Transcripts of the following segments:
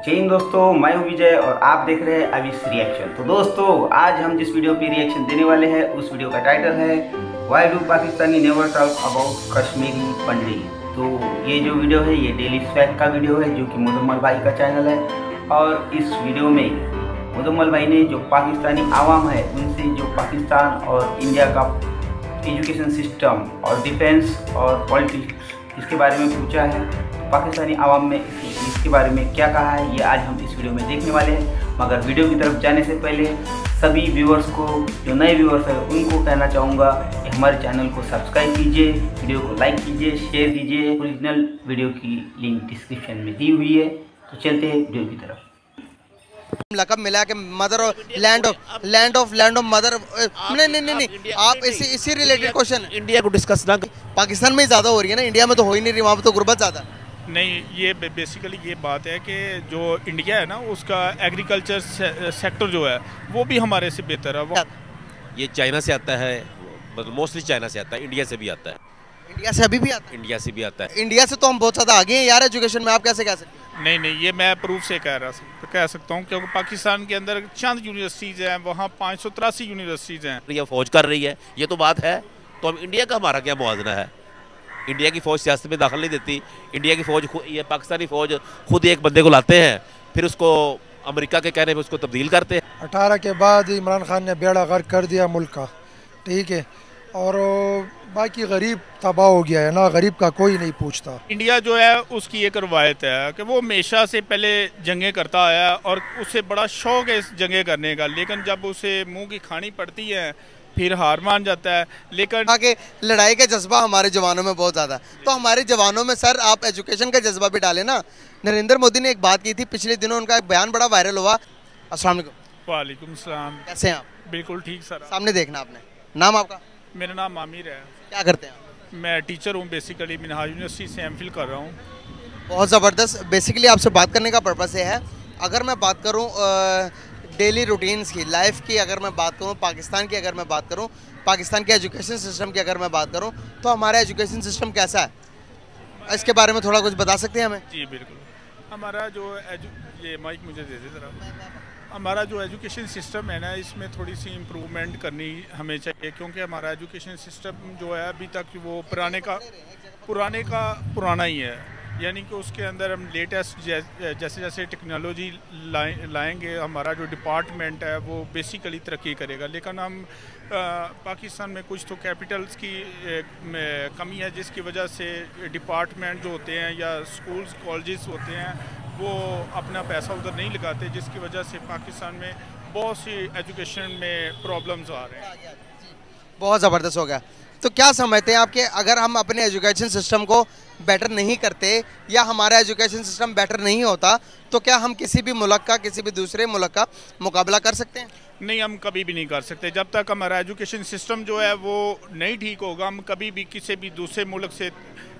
जय हिंद दोस्तों, मैं हूं विजय और आप देख रहे हैं अविश रिएक्शन। तो दोस्तों, आज हम जिस वीडियो पे रिएक्शन देने वाले हैं उस वीडियो का टाइटल है why do Pakistani never talk about Kashmiri pandit. तो ये जो वीडियो है ये डेली स्वैग का वीडियो है जो कि मुदम्मल भाई का चैनल है। और इस वीडियो में मुदम्मल भाई ने जो पाकिस्तानी आवाम है उनसे जो पाकिस्तान और इंडिया का एजुकेशन सिस्टम और डिफेंस और पॉलिटिक्स इसके बारे में पूछा है। पाकिस्तानी आवाम में इसके बारे में क्या कहा है ये आज हम इस वीडियो में देखने वाले हैं। मगर वीडियो की तरफ जाने से पहले सभी व्यूअर्स को, जो नए व्यूअर्स हैं उनको कहना चाहूँगा कि हमारे चैनल को सब्सक्राइब कीजिए, वीडियो को लाइक कीजिए, शेयर कीजिए। ओरिजिनल वीडियो की लिंक डिस्क्रिप्शन में दी हुई है। तो चलते हैं वीडियो की तरफ। लकब मिला के mother of land of mother. नहीं आप इसी रिलेटेड क्वेश्चन इंडिया को डिस्कस ना। पाकिस्तान में ही ज़्यादा हो रही है ना, इंडिया में तो हो ही नहीं रही, वहाँ पे तो गुर्बत ज़्यादा। नहीं, ये बेसिकली ये बात है कि जो इंडिया है ना उसका एग्रीकल्चर सेक्टर जो है वो भी हमारे से बेहतर है। ये चाइना से आता है, मतलब मोस्टली चाइना से आता है, इंडिया से भी आता है। इंडिया से अभी भी आता है? इंडिया से भी आता है। इंडिया से तो हम बहुत ज़्यादा आगे हैं यार एजुकेशन में, आप कैसे कह सकते हैं? नहीं, ये मैं प्रूफ से कह सकता हूँ क्योंकि पाकिस्तान के अंदर चंद यूनिवर्सिटीज़ हैं, वहाँ 583 यूनिवर्सिटीज़ हैं। ये फौज कर रही है, ये तो बात है। तो अब इंडिया का हमारा क्या मुआवजा है? इंडिया की फ़ौज सियासत में दाखिल नहीं देती। इंडिया की फ़ौज, ये पाकिस्तानी फ़ौज खुद एक बंदे को लाते हैं, फिर उसको अमेरिका के कहने पर उसको तब्दील करते हैं। 18 के बाद इमरान खान ने बेड़ा गर्क कर दिया मुल्क का, ठीक है, और बाकी गरीब तबाह हो गया है ना, गरीब का कोई नहीं पूछता। इंडिया जो है उसकी एक रवायत है कि वो हमेशा से पहले जंगें करता आया और उससे बड़ा शौक है इस जंगें करने का, लेकिन जब उसे मुँह की खानी पड़ती है फिर हार मान जाता है। लेकिन आगे लड़ाई का जज्बा हमारे जवानों में बहुत ज़्यादा, तो हमारे जवानों में सर आप एजुकेशन का जज्बा भी डालें ना। नरेंद्र मोदी ने एक बात की थी पिछले दिनों, उनका एक बयान बड़ा वायरल हुआ। अस्सलाम वालेकुम। वालेकुम सलाम। कैसे हैं आप? बिल्कुल ठीक सर। सामने देखना आपने। नाम आपका? मेरा नाम आमिर है। क्या करते हैं आप? मैं टीचर हूँ, बेसिकली मिनहाज यूनिवर्सिटी से एमफिल कर रहा हूँ। बहुत ज़बरदस्त। बेसिकली आपसे बात करने का पर्पस ये है, अगर मैं बात करूँ डेली रूटीन्स की, लाइफ की, अगर मैं बात करूँ पाकिस्तान की, अगर मैं बात करूँ पाकिस्तान के एजुकेशन सिस्टम की, अगर मैं बात करूँ तो हमारा एजुकेशन सिस्टम कैसा है, इसके बारे में थोड़ा कुछ बता सकते हैं हमें? जी बिल्कुल। हमारा जो ये माइक मुझे दे दे ज़रा। हमारा जो एजुकेशन सिस्टम है ना, इसमें थोड़ी सी इम्प्रूवमेंट करनी हमें चाहिए, क्योंकि हमारा एजुकेशन सिस्टम जो है अभी तक वो पुराना ही है। यानी कि उसके अंदर हम लेटेस्ट जैसे जैसे टेक्नोलॉजी लाएंगे, हमारा जो डिपार्टमेंट है वो बेसिकली तरक्की करेगा। लेकिन हम पाकिस्तान में कुछ तो कैपिटल्स की कमी है, जिसकी वजह से डिपार्टमेंट जो होते हैं या स्कूल्स कॉलेजेस होते हैं वो अपना पैसा उधर नहीं लगाते, जिसकी वजह से पाकिस्तान में बहुत सी एजुकेशन में प्रॉब्लम्स आ रहे हैं। बहुत ज़बरदस्त हो गया। तो क्या समझते हैं आपके, अगर हम अपने एजुकेशन सिस्टम को बेटर नहीं करते या हमारा एजुकेशन सिस्टम बेटर नहीं होता तो क्या हम किसी भी मुल्क का, किसी भी दूसरे मुल्क का मुकाबला कर सकते हैं? नहीं, हम कभी भी नहीं कर सकते। जब तक हमारा एजुकेशन सिस्टम जो है वो नहीं ठीक होगा, हम कभी भी किसी भी दूसरे मुल्क से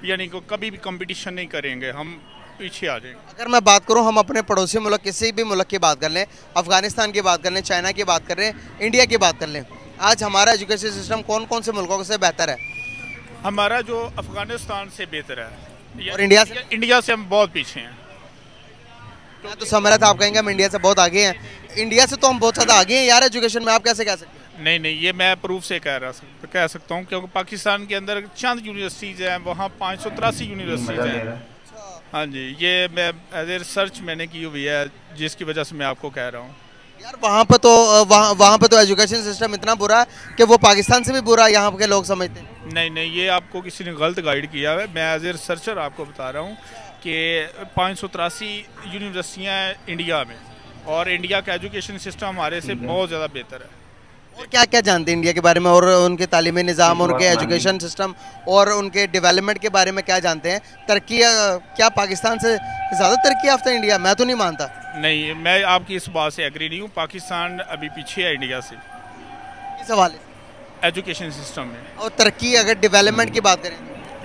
यानी कि कभी भी कंपटीशन नहीं करेंगे, हम पीछे आ जाएंगे। अगर मैं बात करूं, हम अपने पड़ोसी मुल्क किसी भी मुल्क की बात कर लें, अफगानिस्तान की बात कर लें, चाइना की बात कर लें, इंडिया की बात कर लें, आज हमारा एजुकेशन सिस्टम कौन कौन से मुल्कों से बेहतर है? हमारा जो अफगानिस्तान से बेहतर है। और इंडिया से हम बहुत पीछे हैं। मैं तो समझ रहा था आप कहेंगे हम इंडिया से बहुत आगे हैं। इंडिया से तो हम बहुत ज़्यादा आगे हैं यार एजुकेशन में, आप कैसे कह सकते हैं? नहीं, ये मैं प्रूफ से कह सकता हूँ, क्योंकि पाकिस्तान के अंदर चंद यूनिवर्सिटीज़ हैं, वहाँ 583 यूनिवर्सिटीज़ हैं। हाँ जी, ये मैं एज ए रिसर्च मैंने की हुई है, जिसकी वजह से मैं आपको कह रहा हूँ। यार वहाँ पे तो एजुकेशन सिस्टम इतना बुरा है कि वो पाकिस्तान से भी बुरा यहाँ के लोग समझते हैं। नहीं, ये आपको किसी ने गलत गाइड किया है। मैं एज ए रिसर्चर आपको बता रहा हूँ कि 583 यूनिवर्सिटियाँ हैं इंडिया में, और इंडिया का एजुकेशन सिस्टम हमारे से बहुत ज़्यादा बेहतर है। और क्या क्या जानते हैं इंडिया के बारे में, और उनके तालीमी निज़ाम, उनके एजुकेशन सिस्टम और उनके डेवलपमेंट के बारे में क्या जानते हैं? तरक्की क्या पाकिस्तान से ज़्यादा तरक्की याफ्ता है इंडिया? मैं तो नहीं मानता। नहीं, मैं आपकी इस बात से एग्री नहीं हूँ। पाकिस्तान अभी पीछे है इंडिया से इस हवाले से एजुकेशन सिस्टम में। और तरक्की, अगर डेवलपमेंट की बात करें,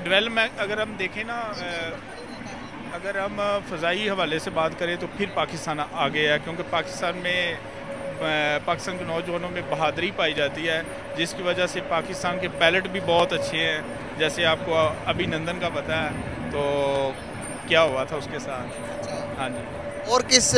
डेवलपमेंट अगर हम देखें ना, अगर हम फ़ज़ाई हवाले से बात करें तो फिर पाकिस्तान आगे है, क्योंकि पाकिस्तान के नौजवानों में बहादुरी पाई जाती है, जिसकी वजह से पाकिस्तान के पायलट भी बहुत अच्छे हैं। जैसे आपको अभिनंदन का पता है तो क्या हुआ था उसके साथ। हाँ जी। और किस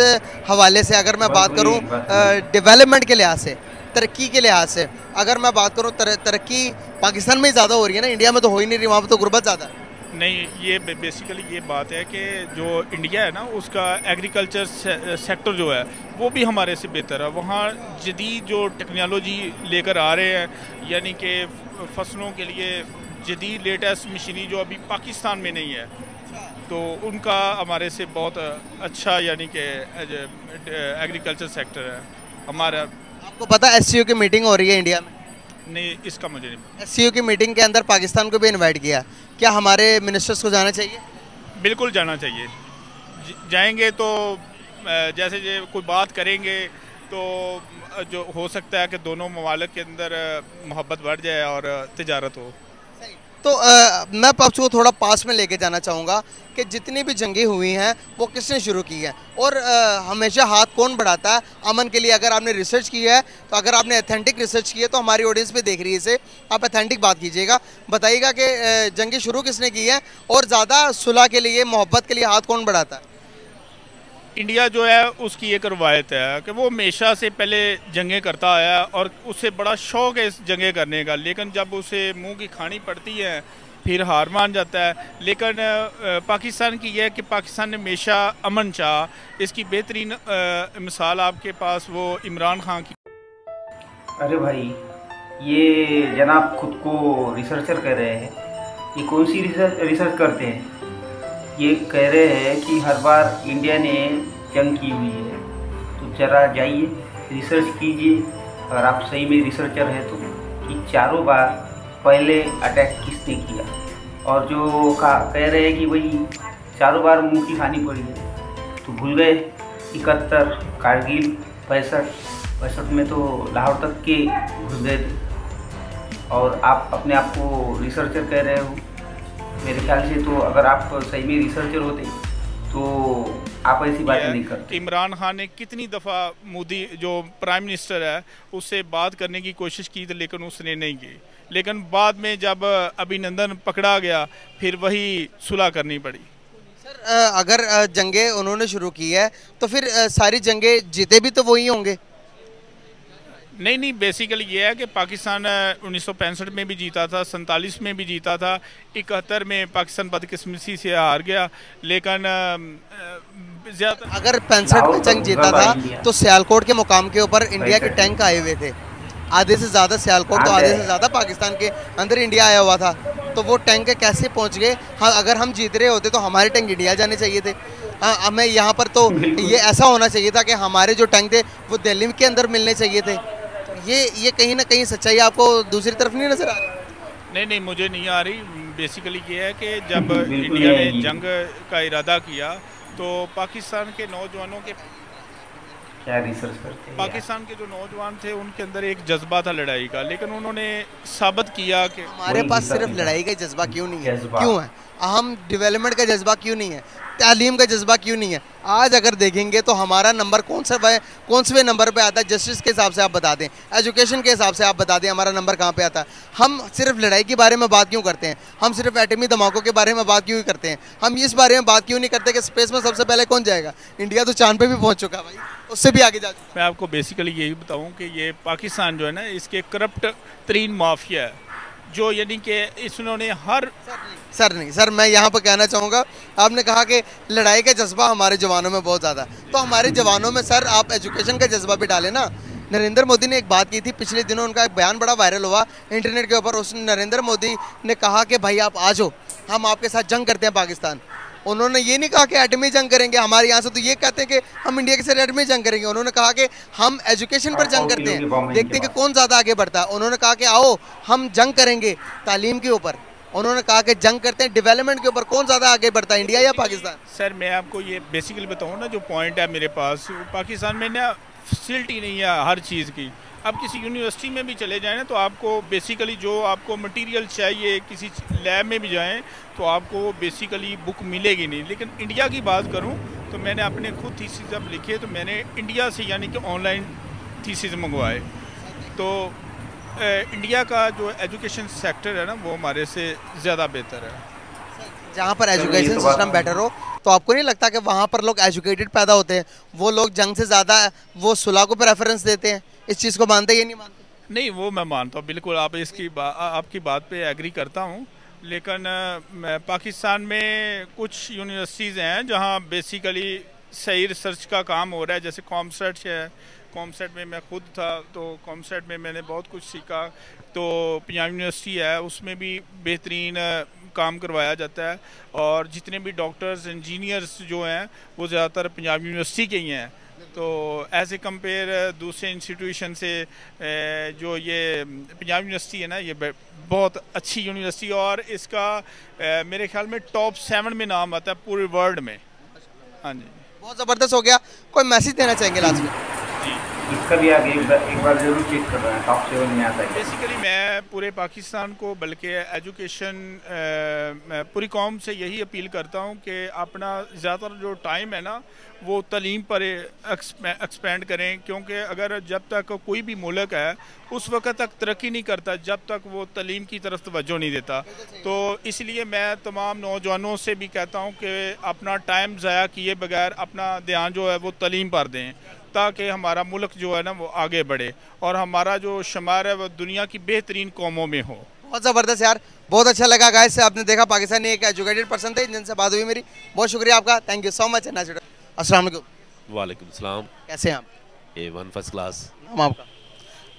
हवाले से अगर मैं बस बात वही करूं बात डेवलपमेंट के लिहाज से, तरक्की के लिहाज से, अगर मैं बात करूं तरक्की पाकिस्तान में ही ज़्यादा हो रही है ना, इंडिया में तो हो ही नहीं रही, वहाँ पर तो गुर्बत ज़्यादा है। नहीं, ये बेसिकली ये बात है कि जो इंडिया है ना, उसका एग्रीकल्चर सेक्टर जो है वो भी हमारे से बेहतर है। वहाँ जदीद जो टेक्नोलॉजी लेकर आ रहे हैं, यानी कि फसलों के लिए जदीद लेटेस्ट मशीनरी जो अभी पाकिस्तान में नहीं है, तो उनका हमारे से बहुत अच्छा यानी कि एग्रीकल्चर सेक्टर है हमारा। आपको पता है SCO की मीटिंग हो रही है इंडिया में? नहीं, इसका मुझे नहीं। SCO की मीटिंग के अंदर पाकिस्तान को भी इनवाइट किया, क्या हमारे मिनिस्टर्स को जाना चाहिए? बिल्कुल जाना चाहिए। जाएंगे तो जैसे ये कोई बात करेंगे तो जो हो सकता है कि दोनों ममालिक के अंदर मोहब्बत बढ़ जाए और तिजारत हो। तो मैं आपको थोड़ा पास में लेके जाना चाहूँगा कि जितनी भी जंगें हुई हैं वो किसने शुरू की है, और हमेशा हाथ कौन बढ़ाता है अमन के लिए? अगर आपने रिसर्च की है, तो अगर आपने अथेंटिक रिसर्च की है, तो हमारी ऑडियंस भी देख रही है इसे, आप अथेंटिक बात कीजिएगा, बताइएगा कि जंगें शुरू किसने की है और ज़्यादा सुलह के लिए, मोहब्बत के लिए हाथ कौन बढ़ाता है? इंडिया जो है उसकी एक रवायत है कि वो हमेशा से पहले जंगें करता आया और उससे बड़ा शौक़ है इस जंगें करने का, लेकिन जब उसे मुंह की खानी पड़ती है फिर हार मान जाता है। लेकिन पाकिस्तान की यह है कि पाकिस्तान ने हमेशा अमन चाहा। इसकी बेहतरीन मिसाल आपके पास वो इमरान खान की। अरे भाई, ये जनाब खुद को रिसर्चर कह रहे हैं, ये कौन सी रिसर्च करते हैं? ये कह रहे हैं कि हर बार इंडिया ने जंग की हुई है, तो ज़रा जाइए रिसर्च कीजिए, अगर आप सही में रिसर्चर हैं तो, कि चारों बार पहले अटैक किसने किया। और जो कह रहे हैं कि वही चारों बार मुंह की खानी पड़ी है, तो भूल गए 71 कारगिल, 65 में तो लाहौर तक के घुस गए थे, और आप अपने आप को रिसर्चर कह रहे हो। मेरे ख्याल से तो अगर आप सही में रिसर्चर होते तो आप ऐसी बातें नहीं करते। इमरान खान ने कितनी दफ़ा मोदी जो प्राइम मिनिस्टर है उससे बात करने की कोशिश की थी, लेकिन उसने नहीं की। लेकिन बाद में जब अभिनंदन पकड़ा गया फिर वही सुलह करनी पड़ी। सर अगर जंगें उन्होंने शुरू की है तो फिर सारी जंगें जीते भी तो वही होंगे? नहीं, बेसिकली ये है कि पाकिस्तान 1965 में भी जीता था, 47 में भी जीता था, 71 में पाकिस्तान बदकिस्मती से हार गया। लेकिन ज़्यादा अगर 65 में जंग जीता था तो सियालकोट के मुकाम के ऊपर इंडिया के टैंक आए हुए थे, आधे से ज़्यादा सियालकोट, तो आधे से ज़्यादा पाकिस्तान के अंदर इंडिया आया हुआ था, तो वो टैंक कैसे पहुँच गए? हाँ, अगर हम जीत रहे होते तो हमारे टैंक इंडिया जाने चाहिए थे। हाँ, हमें यहाँ पर तो ये ऐसा होना चाहिए था कि हमारे जो टैंक थे वो दिल्ली के अंदर मिलने चाहिए थे। ये कहीं ना कहीं सच्चाई आपको दूसरी तरफ नहीं नजर आ रही? नहीं, मुझे नहीं आ रही। बेसिकली ये है कि जब इंडिया ने जंग का इरादा किया तो पाकिस्तान के नौजवानों के क्या रिसर्च करते हैं? पाकिस्तान के जो नौजवान थे उनके अंदर एक जज्बा था लड़ाई का, लेकिन उन्होंने साबित किया कि हमारे पास सिर्फ लड़ाई का जज्बा क्यों नहीं है? क्यों है? हम डेवलपमेंट का जज्बा क्यों नहीं है? तालीम का जज्बा क्यों नहीं है? आज अगर देखेंगे तो हमारा नंबर कौन से नंबर पे आता है? जस्टिस के हिसाब से आप बता दें, एजुकेशन के हिसाब से आप बता दें, हमारा नंबर कहाँ पे आता है? हम सिर्फ लड़ाई के बारे में बात क्यों करते हैं? हम सिर्फ एटमी धमाकों के बारे में बात क्यों करते हैं? हम इस बारे में बात क्यों नहीं करते कि स्पेस में सबसे पहले कौन जाएगा? इंडिया तो चांद पे भी पहुँच चुका है भाई, उससे भी आगे जा चुका। मैं आपको बेसिकली यही बताऊँ कि ये पाकिस्तान जो है ना, इसके करप्ट तरीन माफिया है, जो यानी कि इसने हर सर मैं यहाँ पर कहना चाहूँगा, आपने कहा कि लड़ाई का जज्बा हमारे जवानों में बहुत ज़्यादा, तो हमारे जवानों में सर आप एजुकेशन का जज्बा भी डालें ना। नरेंद्र मोदी ने एक बात की थी पिछले दिनों, उनका एक बयान बड़ा वायरल हुआ इंटरनेट के ऊपर। उस नरेंद्र मोदी ने कहा कि भाई आप आ जाओ, हम आपके साथ जंग करते हैं पाकिस्तान। उन्होंने ये नहीं कहा कि एटमी जंग करेंगे, हमारे यहाँ से तो ये कहते हैं कि हम इंडिया के साथ एटमी जंग करेंगे। उन्होंने कहा कि हम एजुकेशन पर जंग करते हैं, देखते हैं कि कौन ज़्यादा आगे बढ़ता है। उन्होंने कहा कि आओ हम जंग करेंगे तालीम के ऊपर। उन्होंने कहा कि जंग करते हैं डेवलपमेंट के ऊपर। कौन ज़्यादा आगे बढ़ता है, इंडिया या पाकिस्तान? सर मैं आपको ये बेसिकली बताऊँ ना, जो पॉइंट है मेरे पास, पाकिस्तान में ना फैसिलिटी नहीं है हर चीज़ की। अब किसी यूनिवर्सिटी में भी चले जाएं ना, तो आपको बेसिकली जो आपको मटेरियल चाहिए, किसी लैब में भी जाएं तो आपको बेसिकली बुक मिलेगी नहीं। लेकिन इंडिया की बात करूं तो मैंने अपने खुद थीसिस जब लिखे तो मैंने इंडिया से यानी कि ऑनलाइन थीसिस मंगवाए। तो इंडिया का जो एजुकेशन सेक्टर है ना, वो हमारे से ज़्यादा बेहतर है। जहाँ पर एजुकेशन सिस्टम बेटर हो तो आपको नहीं लगता कि वहाँ पर लोग एजुकेटेड पैदा होते हैं, वो लोग जंग से ज़्यादा वो सुलह को प्रेफरेंस देते हैं? इस चीज़ को मानते या नहीं मानते? नहीं, वो मैं मानता हूँ बिल्कुल, आपकी बात पे एग्री करता हूँ। लेकिन पाकिस्तान में कुछ यूनिवर्सिटीज़ हैं जहाँ बेसिकली सही रिसर्च का काम हो रहा है, जैसे कॉमसेट है। कॉमसेट में मैं खुद था, तो कॉमसेट में मैंने बहुत कुछ सीखा। तो पंजाब यूनिवर्सिटी है, उसमें भी बेहतरीन काम करवाया जाता है, और जितने भी डॉक्टर्स इंजीनियर्स जो हैं वो ज़्यादातर पंजाब यूनिवर्सिटी के ही हैं। तो एज ए कंपेयर दूसरे इंस्टीट्यूशन से जो ये पंजाब यूनिवर्सिटी है ना, ये बहुत अच्छी यूनिवर्सिटी, और इसका मेरे ख्याल में टॉप 7 में नाम आता है पूरे वर्ल्ड में। हाँ जी, बहुत ज़बरदस्त हो गया। कोई मैसेज देना चाहेंगे लास्ट में? जी, इसका भी आगे एक बार जरूर चेक कर रहे हैं, टॉप 7 में आता है। बेसिकली मैं पूरे पाकिस्तान को, बल्कि एजुकेशन पूरी कौम से यही अपील करता हूँ कि अपना ज़्यादातर जो टाइम है ना वो तालीम पर एक्सपेंड करें, क्योंकि अगर जब तक कोई भी मुल्क है उस वक्त तक तरक्की नहीं करता जब तक वो तालीम की तरफ तवज्जो नहीं देता। तो इसलिए मैं तमाम नौजवानों से भी कहता हूँ कि अपना टाइम ज़ाया किए बगैर अपना ध्यान जो है वो तालीम पर दें, ताकि हमारा मुल्क जो है ना वो आगे बढ़े और हमारा जो शुमार है वो दुनिया की बेहतरीन कौमों में हो। बहुत ज़बरदस्त यार, बहुत अच्छा लगा गाइस से आपने देखा पाकिस्तानी एक एजुकेटेड पर्सन थे जिनसे बात हुई मेरी। बहुत शुक्रिया आपका, थैंक यू सो मच। अस्सलाम वालेकुम। वालेकुम सलाम। कैसे हैं आप? A1 first class. नाम आपका?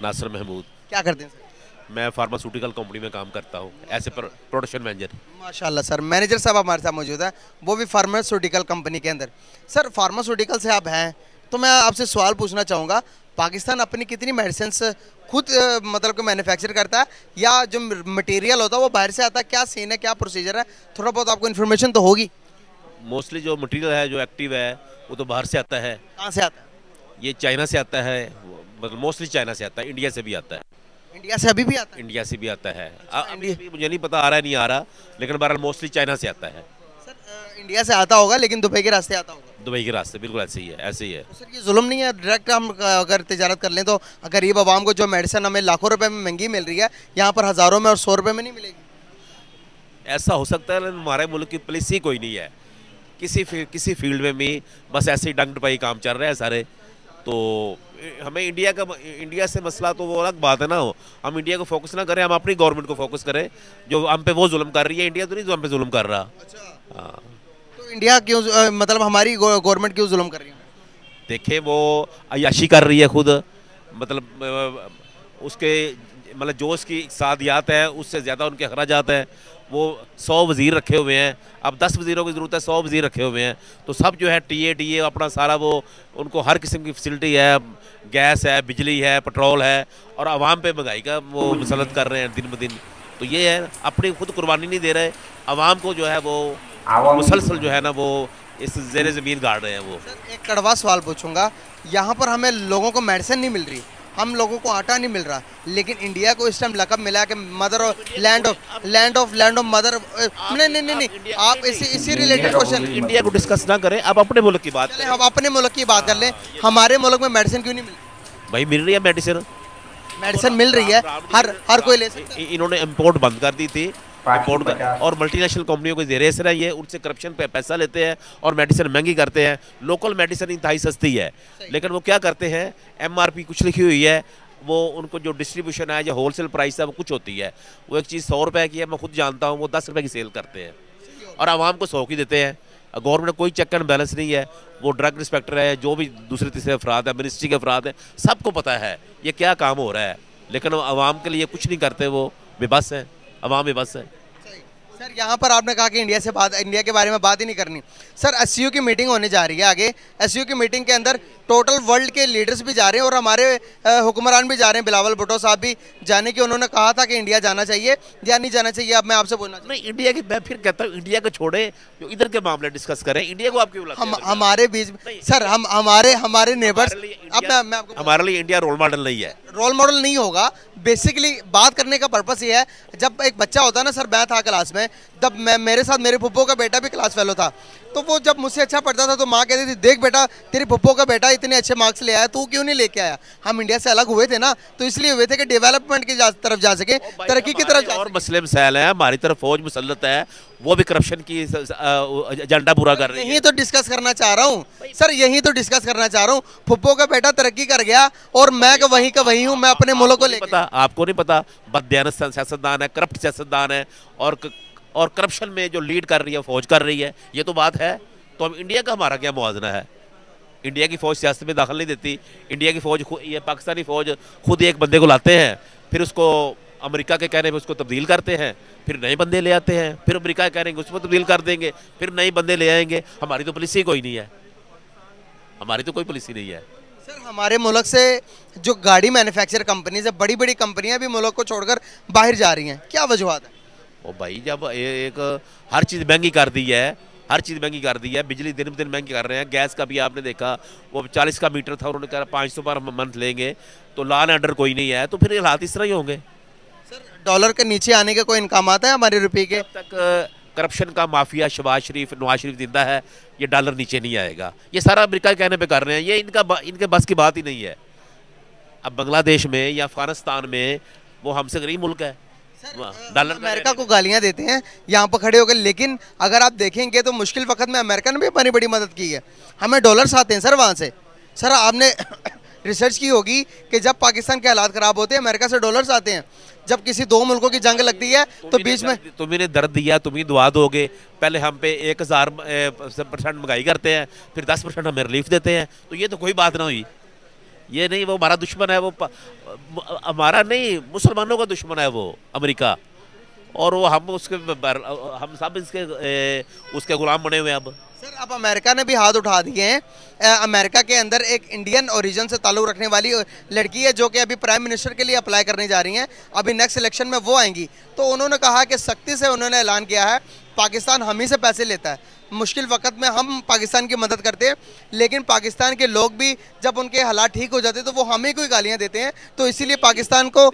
नासिर महमूद। क्या करते हैं सर? मैं फार्मास्यूटिकल कंपनी में काम करता हूँ एज ए प्रोडक्शन मैनेजर। माशाल्लाह सर, मैनेजर साहब हमारे साथ मौजूद है, वो भी फार्मास्यूटिकल कंपनी के अंदर। सर फार्मास्यूटिकल से आप हैं, तो मैं आपसे सवाल पूछना चाहूँगा, पाकिस्तान अपनी कितनी मेडिसिन खुद मतलब कि मैन्युफैक्चर करता है, या जो मटेरियल होता है वो बाहर से आता है? क्या सीन है, क्या प्रोसीजर है? थोड़ा बहुत आपको इन्फॉर्मेशन तो होगी। मोस्टली जो मटेरियल है, जो एक्टिव है, वो तो बाहर से आता है। कहाँ से आता है? ये चाइना से आता है, मतलब मोस्टली चाइना से आता है, इंडिया से भी आता है। इंडिया से अभी भी आता है? इंडिया से भी आता है। अभी मुझे नहीं पता आ रहा है नहीं आ रहा, लेकिन बहरहाल मोस्टली चाइना से आता है। सर इंडिया से आता होगा लेकिन दुबई के रास्ते आता होगा? दुबई के रास्ते, बिल्कुल ऐसे ही है, ऐसे ही है। तो सर ये जुल्म नहीं है? डायरेक्ट हम अगर तिजारत कर लें तो गरीब आवाम को जो मेडिसिन हमें लाखों रुपए में महंगी मिल रही है, यहाँ पर हज़ारों में और 100 रुपये में नहीं मिलेगी? ऐसा हो सकता है, लेकिन हमारे मुल्क की पॉलिसी कोई नहीं है किसी फील्ड में भी, बस ऐसे ही डंग डपाई काम चल रहे हैं सारे। तो हमें इंडिया से मसला तो वो अलग बात है ना, हम इंडिया को फोकस ना करें, हम अपनी गवर्नमेंट को फोकस करें जो हम पे वो जुल्म कर रही है। इंडिया तो नहीं जो हम पे जुल्म कर रहा। हाँ, तो इंडिया क्यों मतलब हमारी गवर्नमेंट क्यों जुल्म कर रही है? देखे वो अयाशी कर रही है खुद, मतलब उसके मतलब जो उसकी इक़्तिसादियात है उससे ज़्यादा उनके अखराजात हैं। वो 100 वज़ीर रखे हुए हैं, अब 10 वज़ीरों की ज़रूरत है, 100 वज़ीर रखे हुए हैं। तो सब जो है टीए अपना सारा वो, उनको हर किस्म की फैसिलिटी है, गैस है, बिजली है, पेट्रोल है, और आवाम पे महंगाई का वो मुसलत कर रहे हैं दिन ब दिन। तो ये है, अपनी खुद कुर्बानी नहीं दे रहे, आवाम को जो है वो मुसलसल जो है ना वो इस ज़ेरे ज़मीन गाड़ रहे हैं वो। सर एक कड़वा सवाल पूछूंगा, यहाँ पर हमें लोगों को मेडिसिन नहीं मिल रही, हम लोगों को आटा नहीं मिल रहा, लेकिन इंडिया को इस टाइम लक़ब मिला है कि mother of land of mother. नहीं, आप इसी रिलेटेड क्वेश्चन इंडिया को डिस्कस ना करें, आप अपने मुल्क की बात करें। हम अपने मुल्क की बात कर लें, हमारे मुल्क में मेडिसिन क्यों नहीं मिल रही? भाई मिल रही है मेडिसिन मिल रही है, हर कोई ले सकता है। इन्होंने इम्पोर्ट बंद कर दी थी, इम्पोर्ट, और मल्टीनेशनल कंपनियों के ज़ेरे असर है ये, उनसे करप्शन पे पैसा लेते हैं और मेडिसिन महंगी करते हैं। लोकल मेडिसिन इंतहाई सस्ती है, लेकिन वो क्या करते हैं, MRP कुछ लिखी हुई है, वो उनको जो डिस्ट्रीब्यूशन है या होलसेल प्राइस है वो कुछ होती है। वो एक चीज़ 100 रुपये की है, मैं खुद जानता हूँ, वो 10 रुपये की सेल करते हैं और आवाम को 100 की देते हैं। गवर्नमेंट कोई चेक एंड बैलेंस नहीं है। वो ड्रग इंस्पेक्टर है, जो भी दूसरे तीसरे अफराद है, मिनिस्ट्री के अफराद हैं, सबको पता है ये क्या काम हो रहा है, लेकिन आवाम के लिए कुछ नहीं करते। वो बेबस है, आवाम बेबस है। सर यहाँ पर आपने कहा कि इंडिया के बारे में बात ही नहीं करनी। सर SCO की मीटिंग होने जा रही है आगे, SCO की मीटिंग के अंदर टोटल वर्ल्ड के लीडर्स भी जा रहे हैं और हमारे हुक्मरान भी जा रहे हैं, बिलावल भुट्टो साहब भी जाने की उन्होंने कहा था कि इंडिया जाना चाहिए या नहीं जाना चाहिए। अब मैं आपसे बोलना नहीं, इंडिया की, मैं फिर कहता हूँ इंडिया को छोड़े, जो इधर के मामले डिस्कस करें, इंडिया को आप क्यों बुलाते हैं? हमारे बीच सर हमारे नेबर्स, अब मैं आपको, हमारे लिए इंडिया रोल मॉडल नहीं है। रोल मॉडल नहीं होगा। बेसिकली बात करने का पर्पस ये है, जब एक बच्चा होता है ना सर, मैं था क्लास में, तब मेरे साथ मेरे फुप्पो का बेटा भी क्लास फेलो था, तो वो जब मुझसे अच्छा पढ़ता था तो माँ कहती थी, देख बेटा तेरी फुप्पो का बेटा इतने अच्छे मार्क्स ले आया, तू क्यों नहीं लेके आया? हम इंडिया से अलग हुए थे ना, तो इसलिए हुए थे कि डेवलपमेंट की तरफ जा सके, तरक्की की तरफ जा और मसले मसाइल हैं, हमारी तरफ फौज मुसल्लत है, वो भी करप्शन की एजेंडा पूरा कर रही है। यही तो डिस्कस करना चाह रहा हूँ सर, यही तो डिस्कस करना चाह रहा हूँ। फुप्पो का बेटा तरक्की कर गया और मैं वही का वही हूँ, मैं अपने मुल्क को लेकर। आपको नहीं पता, बददियानत सियासतदान है, करप्ट सियासतदान है, और करप्शन में जो लीड कर रही है फौज कर रही है, ये तो बात है। तो हम इंडिया का हमारा क्या मुआवजना है? इंडिया की फौज सियासत में दाखिल नहीं देती। इंडिया की फौज, ये पाकिस्तानी फौज खुद एक बंदे को लाते हैं, फिर उसको अमेरिका के कहने पे उसको तब्दील करते हैं, फिर नए बंदे ले आते हैं, फिर अमेरिका के कहेंगे उसको तब्दील कर देंगे, फिर नए बंदे ले आएंगे। हमारी तो पॉलिसी कोई नहीं है, हमारी तो कोई पॉलिसी नहीं है। सर हमारे मुल्क से जो गाड़ी मैन्युफैक्चर कंपनीज है, बड़ी बड़ी कंपनियां भी मुल्क को छोड़कर बाहर जा रही हैं, क्या वजूहत है? ओ भाई, जब एक हर चीज़ महंगी कर दी है, हर चीज़ महंगी कर दी है, बिजली दिन ब दिन महंगी कर रहे हैं। गैस का भी आपने देखा, वो 40 का मीटर था, उन्होंने कहा 500 पर मंथ लेंगे, तो लॉ एंड ऑर्डर कोई नहीं है, तो फिर हालात इस तरह ही होंगे। सर डॉलर के नीचे आने के कोई इनकाम आता है हमारे रुपये के? जब तक करप्शन का माफिया शहबाज शरीफ, नवाज शरीफ जिंदा है, ये डॉलर नीचे नहीं आएगा। ये सारा अमेरिका के कहने पे कर रहे हैं, ये इनके बस की बात ही नहीं है। अब बांग्लादेश में या अफगानिस्तान में वो हमसे गरीब मुल्क है, डॉलर अमेरिका को गालियां देते हैं यहाँ पर खड़े होकर, लेकिन अगर आप देखेंगे तो मुश्किल वक्त में अमेरिका ने भी बड़ी बड़ी मदद की है। हमें डॉलर्स आते हैं सर वहाँ से। सर आपने रिसर्च की होगी कि जब पाकिस्तान के हालात खराब होते हैं, अमेरिका से डॉलर्स आते हैं। जब किसी दो मुल्कों की जंग लगती है तो बीच में तुम्हें दर्द दिया, तुम ही दुआ दोगे। पहले हम पे 1000% महंगाई करते हैं, फिर 10% हमें रिलीफ देते हैं, तो ये तो कोई बात ना हुई। ये नहीं वो हमारा दुश्मन है, वो हमारा नहीं, मुसलमानों का दुश्मन है वो अमेरिका, और वो हम सब उसके गुलाम बने हुए हैं अब। सर अब अमेरिका ने भी हाथ उठा दिए हैं। अमेरिका के अंदर एक इंडियन ओरिजिन से ताल्लुक़ रखने वाली लड़की है जो कि अभी प्राइम मिनिस्टर के लिए अप्लाई करने जा रही हैं। अभी नेक्स्ट इलेक्शन में वो आएंगी, तो उन्होंने कहा कि सख्ती से उन्होंने ऐलान किया है पाकिस्तान हम ही से पैसे लेता है, मुश्किल वक्त में हम पाकिस्तान की मदद करते हैं, लेकिन पाकिस्तान के लोग भी जब उनके हालात ठीक हो जाते हैं तो वो हमें कोई गालियाँ देते हैं। तो इसीलिए पाकिस्तान को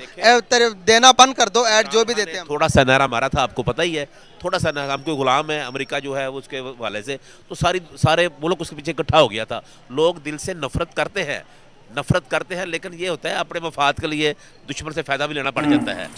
देना बंद कर दो, ऐड जो भी देते हैं। थोड़ा सा नारा मारा था, आपको पता ही है, थोड़ा सा नारा, हम कोई गुलाम है अमेरिका जो है उसके वाले से, तो सारे मुल्क उसके पीछे इकट्ठा हो गया था। लोग दिल से नफरत करते हैं, लेकिन ये होता है अपने मफाद के लिए दुश्मन से फ़ायदा भी लेना पड़ जाता है,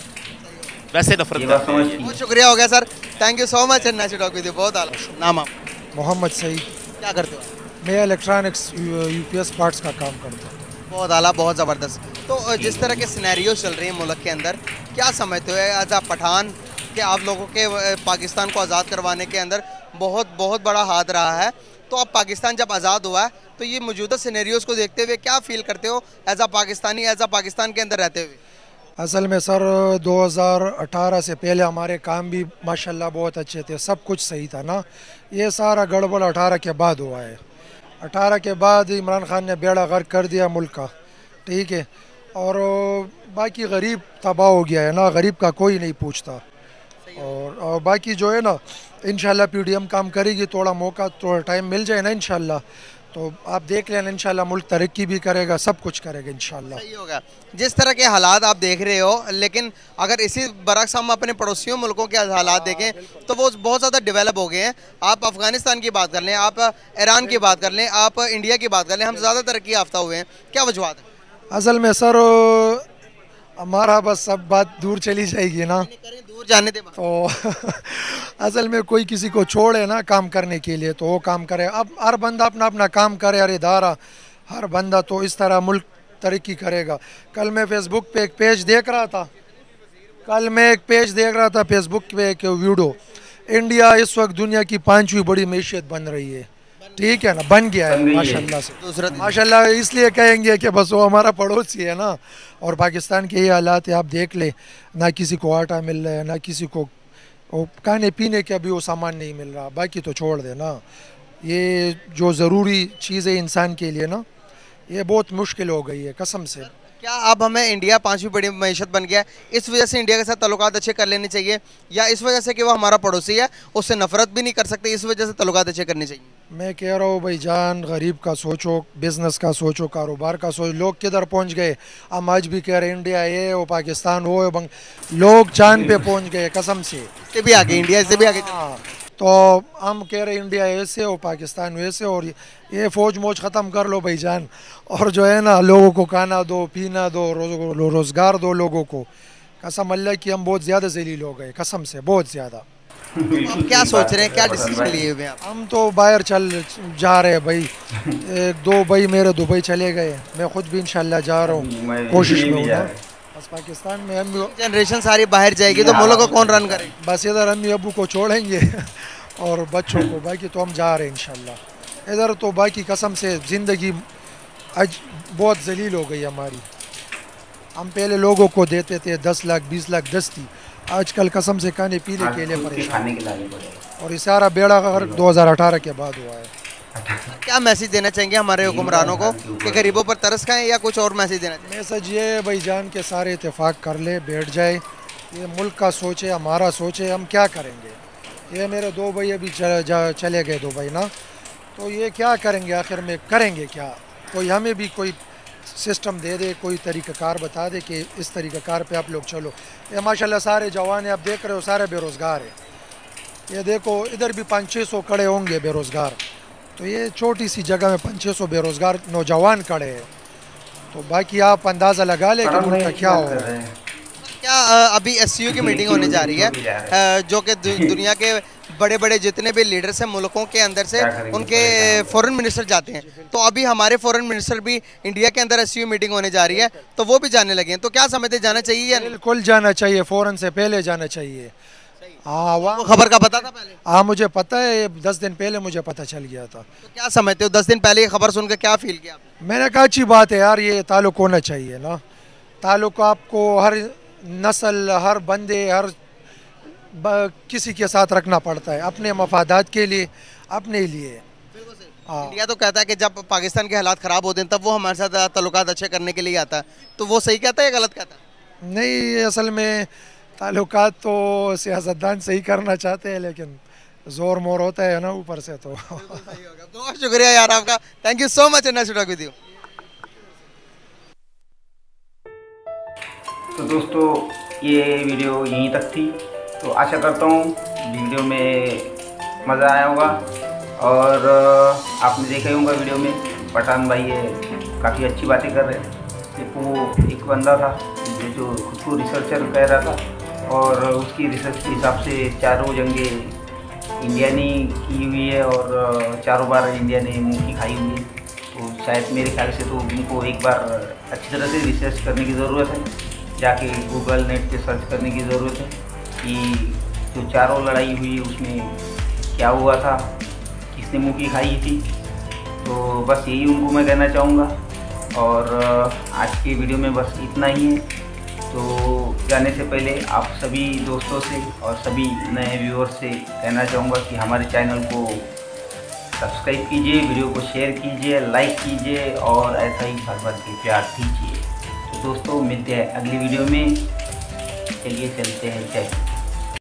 वैसे नफरत करते हैं। बहुत शुक्रिया हो गया sir, thank you so much. Nice talk with you. बहुत आला। नाम आप? मोहम्मद सईद। क्या करते हो? मैं इलेक्ट्रॉनिक्स यूपीएस पार्ट्स का काम करता हूँ। बहुत आला, बहुत ज़बरदस्त। तो जिस तरह के सिनेरियो चल रहे हैं मुल्क के अंदर, क्या समझते हो एज आ पठान कि आप लोगों के पाकिस्तान को आज़ाद करवाने के अंदर बहुत बड़ा हाथ रहा है? तो अब पाकिस्तान जब आज़ाद हुआ है तो ये मौजूदा सिनेरियोज़ को देखते हुए क्या फील करते हो एज आ पाकिस्तानी, एज आ पाकिस्तान के अंदर रहते हुए? असल में सर 2018 से पहले हमारे काम भी माशाल्लाह बहुत अच्छे थे, सब कुछ सही था ना। ये सारा गड़बड़ 18 के बाद हुआ है। 18 के बाद इमरान खान ने बेड़ा गर्क कर दिया मुल्क का, ठीक है, और बाकी गरीब तबाह हो गया है ना, गरीब का कोई नहीं पूछता। और बाकी जो है ना, इंशाल्लाह पीडीएम काम करेगी, थोड़ा मौका, थोड़ा टाइम मिल जाए ना इंशाल्लाह, तो आप देख लेना इंशाल्लाह मुल्क तरक्की भी करेगा, सब कुछ करेगा इंशाल्लाह। सही होगा। जिस तरह के हालात आप देख रहे हो, लेकिन अगर इसी बरक्स हम अपने पड़ोसियों मुल्कों के हालात देखें तो वो बहुत ज़्यादा डेवलप हो गए हैं। आप अफ़गानिस्तान की बात कर लें, आप ईरान की बात कर लें, आप इंडिया की बात कर लें, हम ज़्यादा तरक्की याफ्ता हुए हैं। क्या वजूहत है? असल में सर हमारा बस सब बात दूर चली जाएगी ना, दूर जाने दे तो असल में कोई किसी को छोड़े ना काम करने के लिए तो वो काम करे। अब हर बंदा अपना अपना काम करे, हर इदारा, हर बंदा, तो इस तरह मुल्क तरक्की करेगा। कल मैं फेसबुक पे एक पेज देख रहा था, फेसबुक पे एक वीडियो, इंडिया इस वक्त दुनिया की 5वीं बड़ी मैशियत बन रही है, ठीक है ना, बन गया है माशाल्लाह से। माशाल्लाह इसलिए कहेंगे कि बस वो हमारा पड़ोसी है ना। और पाकिस्तान के ये हालात है, आप देख ले, ना किसी को आटा मिल रहा है, ना किसी को खाने पीने का भी वो सामान नहीं मिल रहा, बाकी तो छोड़ दे ना। ये जो ज़रूरी चीज़ है इंसान के लिए ना, ये बहुत मुश्किल हो गई है कसम से। क्या अब हमें इंडिया 5वीं बड़ी मैशत बन गया, इस वजह से इंडिया के साथ ताल्लुकात अच्छे कर लेने चाहिए, या इस वजह से कि वो हमारा पड़ोसी है उससे नफरत भी नहीं कर सकते, इस वजह से ताल्लुकात अच्छे करने चाहिए? मैं कह रहा हूँ भाई जान, गरीब का सोचो, बिज़नेस का सोचो, कारोबार का सोचो। लोग किधर पहुँच गए, हम आज भी कह रहे इंडिया ये वो, पाकिस्तान वो, लोग चांद पे पहुँच गए कसम से। इससे भी आगे, इंडिया से भी आगे। हाँ, तो हम कह रहे इंडिया ऐसे और पाकिस्तान वैसे, और ये फ़ौज मोज ख़त्म कर लो भाईजान, और जो है ना लोगों को खाना दो, पीना दो, रोज़गार दो लोगों को। कसम अल्लाह की हम बहुत ज़्यादा ज़लील हो गए, कसम से बहुत ज़्यादा। हम क्या सोच रहे हैं, क्या डिसीजन लिए हुए हैं आप? हम तो बाहर जा रहे हैं भाई। एक दो भाई मेरे दुबई चले गए, मैं खुद भी इंशाल्लाह जा रहा हूँ, कोशिश में हूँ ना। बस पाकिस्तान में हम जनरेशन सारी बाहर जाएगी तो मुल्क को कौन रन करेगा? बस इधर अम्मी अबू को छोड़ेंगे और बच्चों को, बाकी तो हम जा रहे हैं इंशाल्लाह। इधर तो बाकी कसम से ज़िंदगी आज बहुत जलील हो गई हमारी। हम पहले लोगों को देते थे 10 लाख 20 लाख दस्ती, आजकल कसम से खाने पीने के लिए परेशान, और ये सारा बेड़ा अगर 2018 के बाद हुआ है। क्या मैसेज देना चाहेंगे हमारे हुक्मरानों को कि गरीबों पर तरस खाएं, या कुछ और मैसेज देना चाहेंगे? मैसेज ये भाईजान के सारे इत्तेफाक कर ले, बैठ जाए, ये मुल्क का सोचे, हमारा सोचे, हम क्या करेंगे। ये मेरे दो भाई अभी चले गए दुबई ना, तो ये क्या करेंगे आखिर में, करेंगे क्या? कोई हमें भी कोई सिस्टम दे दे, कोई तरीक़ाकार बता दे कि इस तरीक़ाकार पे आप लोग चलो। ये माशाल्लाह सारे जवान हैं, आप देख रहे हो सारे बेरोज़गार हैं। ये देखो इधर भी 500-600 खड़े होंगे बेरोज़गार, तो ये छोटी सी जगह में 500-600 बेरोज़गार नौजवान खड़े हैं, तो बाकी आप अंदाज़ा लगा लें कि उनका क्या हो रहा है। क्या अभी SCO की मीटिंग होने जा रही है, जो कि दुनिया के बड़े बड़े जितने भी लीडर्स हैं मुल्कों के अंदर से, उनके फॉरेन मिनिस्टर जाते हैं, तो अभी हमारे फॉरेन मिनिस्टर भी इंडिया के अंदर SCO मीटिंग होने जा रही है, तो वो भी जाने लगे हैं, तो क्या समझते, जाना चाहिए या नहीं? बिल्कुल जाना चाहिए, फ़ौरन से पहले जाना चाहिए। हाँ, वो खबर का पता था पहले? हाँ मुझे पता है, 10 दिन पहले मुझे पता चल गया था। तो क्या समझते हो, 10 दिन पहले ये खबर सुनकर क्या फील किया आपने? मैंने कहा अच्छी बात है यार, ये ताल्लुक होना चाहिए ना। ताल्लुक आपको हर नस्ल, हर बंदे, हर किसी के साथ रखना पड़ता है, अपने मफादात के लिए, अपने लिए। हाँ। इंडिया तो कहता है कि जब पाकिस्तान के हालात ख़राब होते हैं तब वो हमारे साथ ताल्लुकात अच्छे करने के लिए आता है, तो वो सही कहता है या गलत कहता है? नहीं, असल में ताल्लुकात तो सियासतदान सही करना चाहते हैं, लेकिन जोर मोर होता है ना ऊपर से, तो बहुत शुक्रिया यार आपका, thank you so much and nice to talk with you. तो दोस्तों ये वीडियो यहीं तक थी, तो आशा करता हूँ वीडियो में मज़ा आया होगा। और आपने देखा ही होगा वीडियो में पठान भाई है काफ़ी अच्छी बातें कर रहे हैं। वो एक बंदा था जो खुद को रिसर्चर कह रहा था, और उसकी रिसर्च के हिसाब से चारों जंगें इंडिया ने की हुई है और चारों बार इंडिया ने मुँह की खाई हुई है। तो शायद मेरे ख्याल से तो उनको एक बार अच्छी तरह से रिसर्च करने की ज़रूरत है, जाके गूगल नेट पे सर्च करने की ज़रूरत है कि जो चारों लड़ाई हुई उसमें क्या हुआ था, किसने मुँह की खाई थी। तो बस यही उनको मैं कहना चाहूँगा, और आज की वीडियो में बस इतना ही है। तो जाने से पहले आप सभी दोस्तों से और सभी नए व्यूअर्स से कहना चाहूँगा कि हमारे चैनल को सब्सक्राइब कीजिए, वीडियो को शेयर कीजिए, लाइक कीजिए और ऐसा ही भर के प्यार दीजिए। तो दोस्तों मिलते हैं अगली वीडियो में, चलिए चलते हैं, जय हिंद।